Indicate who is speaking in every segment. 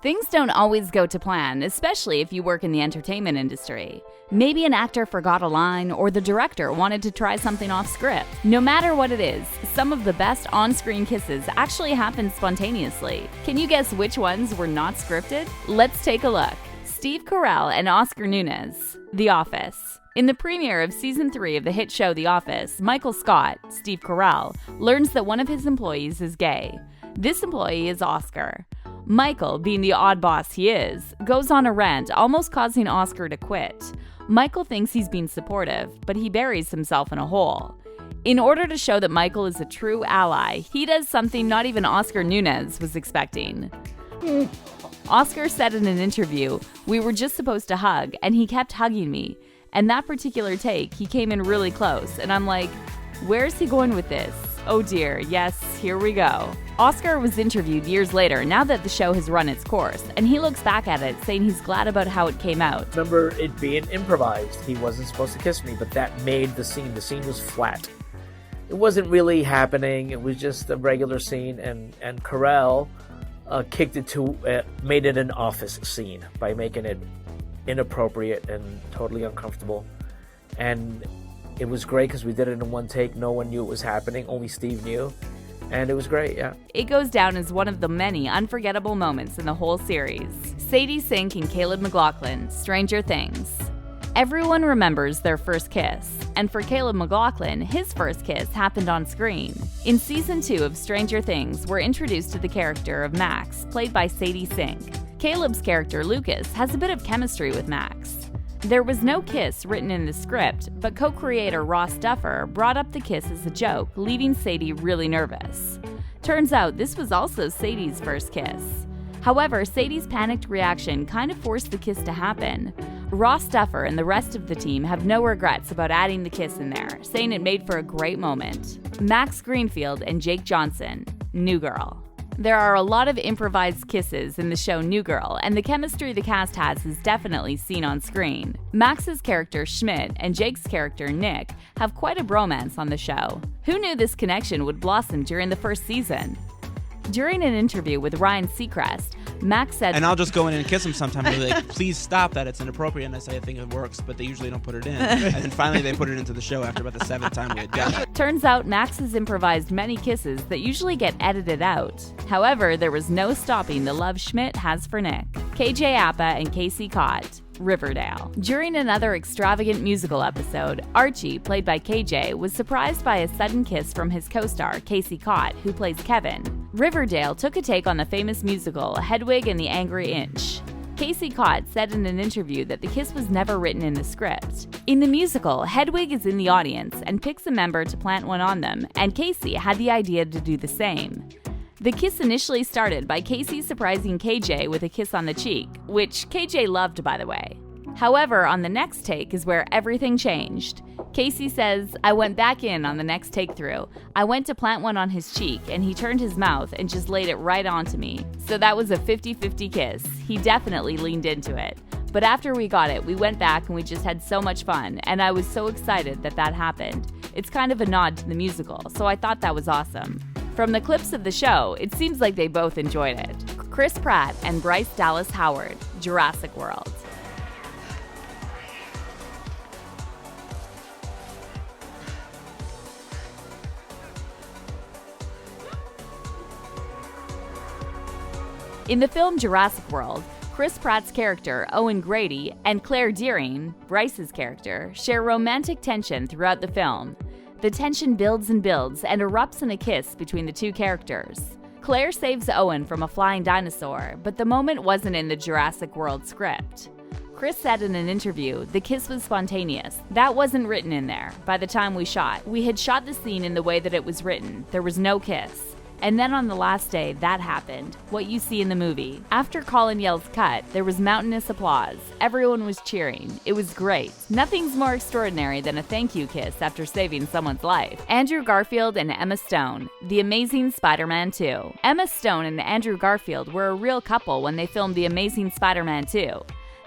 Speaker 1: Things don't always go to plan, especially if you work in the entertainment industry. Maybe an actor forgot a line, or the director wanted to try something off script. No matter what it is, some of the best on-screen kisses actually happen spontaneously. Can you guess which ones were not scripted? Let's take a look. Steve Carell and Oscar Nunez, The Office. In the premiere of Season 3 of the hit show The Office, Michael Scott, Steve Carell, learns that one of his employees is gay. This employee is Oscar. Michael, being the odd boss he is, goes on a rant, almost causing Oscar to quit. Michael thinks he's being supportive, but he buries himself in a hole. In order to show that Michael is a true ally, he does something not even Oscar Nunez was expecting. Oscar said in an interview, "We were just supposed to hug, and he kept hugging me. And that particular take, he came in really close, and I'm like, where's he going with this? Oh dear, yes, here we go." Oscar was interviewed years later, now that the show has run its course, and he looks back at it saying he's glad about how it came out.
Speaker 2: Remember it being improvised. He wasn't supposed to kiss me, but that made the scene. The scene was flat. It wasn't really happening. It was just a regular scene, and Carell kicked it to, made it an office scene by making it inappropriate and totally uncomfortable. And it was great because we did it in one take. No one knew it was happening. Only Steve knew. And it was great, yeah.
Speaker 1: It goes down as one of the many unforgettable moments in the whole series. Sadie Sink and Caleb McLaughlin, Stranger Things. Everyone remembers their first kiss, and for Caleb McLaughlin, his first kiss happened on screen. In Season 2 of Stranger Things, we're introduced to the character of Max, played by Sadie Sink. Caleb's character, Lucas, has a bit of chemistry with Max. There was no kiss written in the script, but co-creator Ross Duffer brought up the kiss as a joke, leaving Sadie really nervous. Turns out this was also Sadie's first kiss. However, Sadie's panicked reaction kind of forced the kiss to happen. Ross Duffer and the rest of the team have no regrets about adding the kiss in there, saying it made for a great moment. Max Greenfield and Jake Johnson, New Girl. There are a lot of improvised kisses in the show New Girl, and the chemistry the cast has is definitely seen on screen. Max's character Schmidt and Jake's character Nick have quite a bromance on the show. Who knew this connection would blossom during the first season? During an interview with Ryan Seacrest, Max said,
Speaker 3: "And I'll just go in and kiss him sometimes and be like, please stop that, it's inappropriate." And I say, "I think it works," but they usually don't put it in. And then finally they put it into the show after about the 7th time we had done it.
Speaker 1: Turns out Max has improvised many kisses that usually get edited out. However, there was no stopping the love Schmidt has for Nick. KJ Apa and Casey Cott, Riverdale. During another extravagant musical episode, Archie, played by KJ, was surprised by a sudden kiss from his co-star, Casey Cott, who plays Kevin. Riverdale took a take on the famous musical Hedwig and the Angry Inch. Casey Cott said in an interview that the kiss was never written in the script. In the musical, Hedwig is in the audience and picks a member to plant one on them, and Casey had the idea to do the same. The kiss initially started by Casey surprising KJ with a kiss on the cheek, which KJ loved, by the way. However, on the next take is where everything changed. Casey says, "I went back in on the next take through. I went to plant one on his cheek, and he turned his mouth and just laid it right onto me. So that was a 50-50 kiss. He definitely leaned into it. But after we got it, we went back and we just had so much fun, and I was so excited that that happened. It's kind of a nod to the musical, so I thought that was awesome." From the clips of the show, it seems like they both enjoyed it. Chris Pratt and Bryce Dallas Howard, Jurassic World. In the film Jurassic World, Chris Pratt's character, Owen Grady, and Claire Dearing, Bryce's character, share romantic tension throughout the film. The tension builds and builds and erupts in a kiss between the two characters. Claire saves Owen from a flying dinosaur, but the moment wasn't in the Jurassic World script. Chris said in an interview, "The kiss was spontaneous. That wasn't written in there by the time we shot. We had shot the scene in the way that it was written. There was no kiss. And then on the last day, that happened, what you see in the movie. After Colin yells cut, there was mountainous applause. Everyone was cheering. It was great. Nothing's more extraordinary than a thank you kiss after saving someone's life." Andrew Garfield and Emma Stone, The Amazing Spider-Man 2. Emma Stone and Andrew Garfield were a real couple when they filmed The Amazing Spider-Man 2.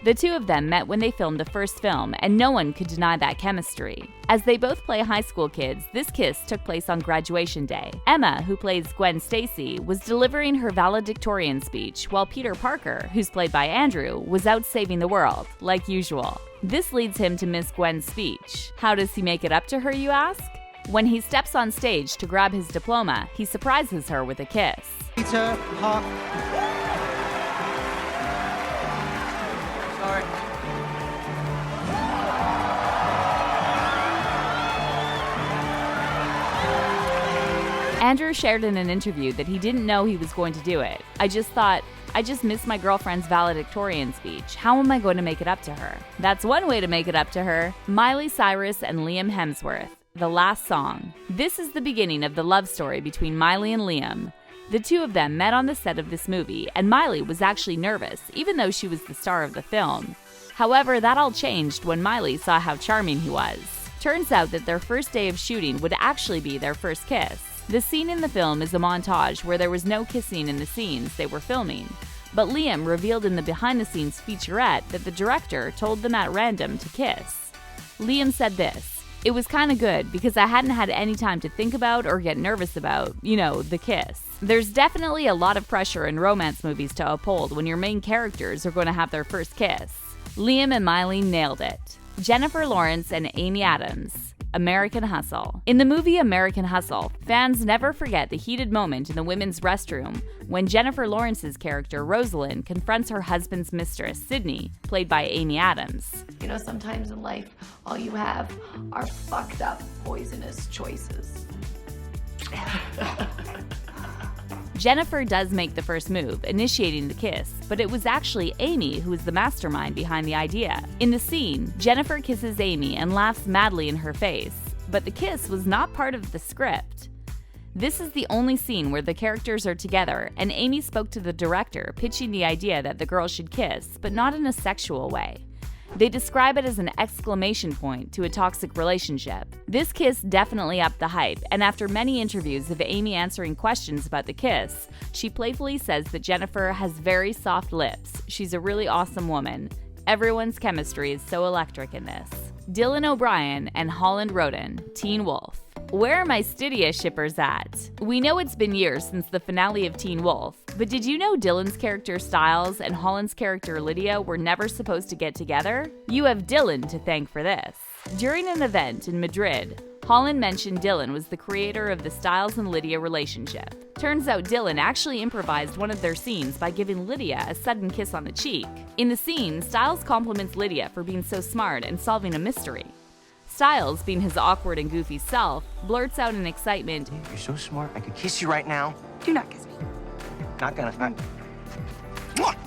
Speaker 1: The two of them met when they filmed the first film, and no one could deny that chemistry. As they both play high school kids, this kiss took place on graduation day. Emma, who plays Gwen Stacy, was delivering her valedictorian speech, while Peter Parker, who's played by Andrew, was out saving the world, like usual. This leads him to miss Gwen's speech. How does he make it up to her, you ask? When he steps on stage to grab his diploma, he surprises her with a kiss.
Speaker 4: Peter Parker. Sorry.
Speaker 1: Andrew shared in an interview that he didn't know he was going to do it. I just missed my girlfriend's valedictorian speech. How am I going to make it up to her? That's one way to make it up to her. Miley Cyrus and Liam Hemsworth. The Last Song. This is the beginning of the love story between Miley and Liam. The two of them met on the set of this movie, and Miley was actually nervous, even though she was the star of the film. However, that all changed when Miley saw how charming he was. Turns out that their first day of shooting would actually be their first kiss. The scene in the film is a montage where there was no kissing in the scenes they were filming, but Liam revealed in the behind-the-scenes featurette that the director told them at random to kiss. Liam said this: "It was kinda good because I hadn't had any time to think about or get nervous about, the kiss." There's definitely a lot of pressure in romance movies to uphold when your main characters are going to have their first kiss. Liam and Miley nailed it. Jennifer Lawrence and Amy Adams. American Hustle. In the movie American Hustle, fans never forget the heated moment in the women's restroom when Jennifer Lawrence's character Rosalind confronts her husband's mistress, Sydney, played by Amy Adams.
Speaker 5: Sometimes in life, all you have are fucked up, poisonous choices.
Speaker 1: Jennifer does make the first move, initiating the kiss, but it was actually Amy who was the mastermind behind the idea. In the scene, Jennifer kisses Amy and laughs madly in her face, but the kiss was not part of the script. This is the only scene where the characters are together, and Amy spoke to the director, pitching the idea that the girls should kiss, but not in a sexual way. They describe it as an exclamation point to a toxic relationship. This kiss definitely upped the hype, and after many interviews of Amy answering questions about the kiss, she playfully says that Jennifer has very soft lips. She's a really awesome woman. Everyone's chemistry is so electric in this. Dylan O'Brien and Holland Roden, Teen Wolf. Where are my Stydia shippers at? We know it's been years since the finale of Teen Wolf, but did you know Dylan's character Styles and Holland's character Lydia were never supposed to get together? You have Dylan to thank for this. During an event in Madrid, Holland mentioned Dylan was the creator of the Styles and Lydia relationship. Turns out Dylan actually improvised one of their scenes by giving Lydia a sudden kiss on the cheek. In the scene, Styles compliments Lydia for being so smart and solving a mystery. Styles, being his awkward and goofy self, blurts out in excitement,
Speaker 4: You're so smart, I could kiss you right now.
Speaker 5: Do not kiss me.
Speaker 4: Not gonna.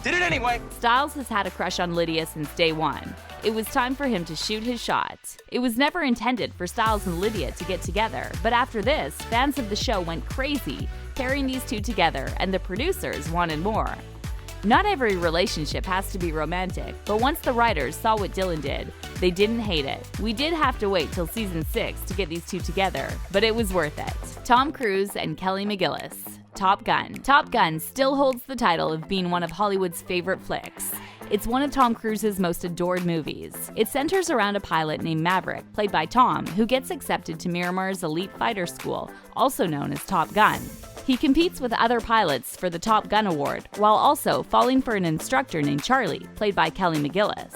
Speaker 4: Did it anyway!
Speaker 1: Styles has had a crush on Lydia since day one. It was time for him to shoot his shot. It was never intended for Styles and Lydia to get together, but after this, fans of the show went crazy, pairing these two together, and the producers wanted more. Not every relationship has to be romantic, but once the writers saw what Dylan did, they didn't hate it. We did have to wait till season 6 to get these two together, but it was worth it. Tom Cruise and Kelly McGillis. Top Gun. Top Gun still holds the title of being one of Hollywood's favorite flicks. It's one of Tom Cruise's most adored movies. It centers around a pilot named Maverick, played by Tom, who gets accepted to Miramar's elite fighter school, also known as Top Gun. He competes with other pilots for the Top Gun award, while also falling for an instructor named Charlie, played by Kelly McGillis.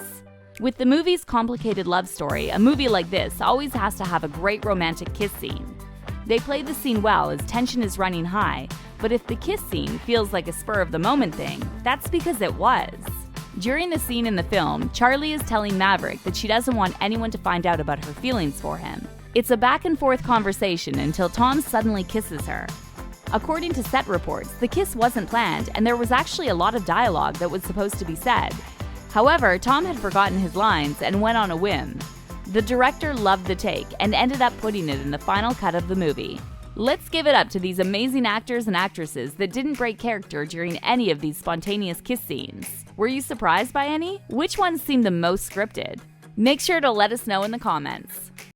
Speaker 1: With the movie's complicated love story, a movie like this always has to have a great romantic kiss scene. They played the scene well as tension is running high, but if the kiss scene feels like a spur-of-the-moment thing, that's because it was. During the scene in the film, Charlie is telling Maverick that she doesn't want anyone to find out about her feelings for him. It's a back-and-forth conversation until Tom suddenly kisses her. According to set reports, the kiss wasn't planned, and there was actually a lot of dialogue that was supposed to be said. However, Tom had forgotten his lines and went on a whim. The director loved the take and ended up putting it in the final cut of the movie. Let's give it up to these amazing actors and actresses that didn't break character during any of these spontaneous kiss scenes. Were you surprised by any? Which ones seemed the most scripted? Make sure to let us know in the comments.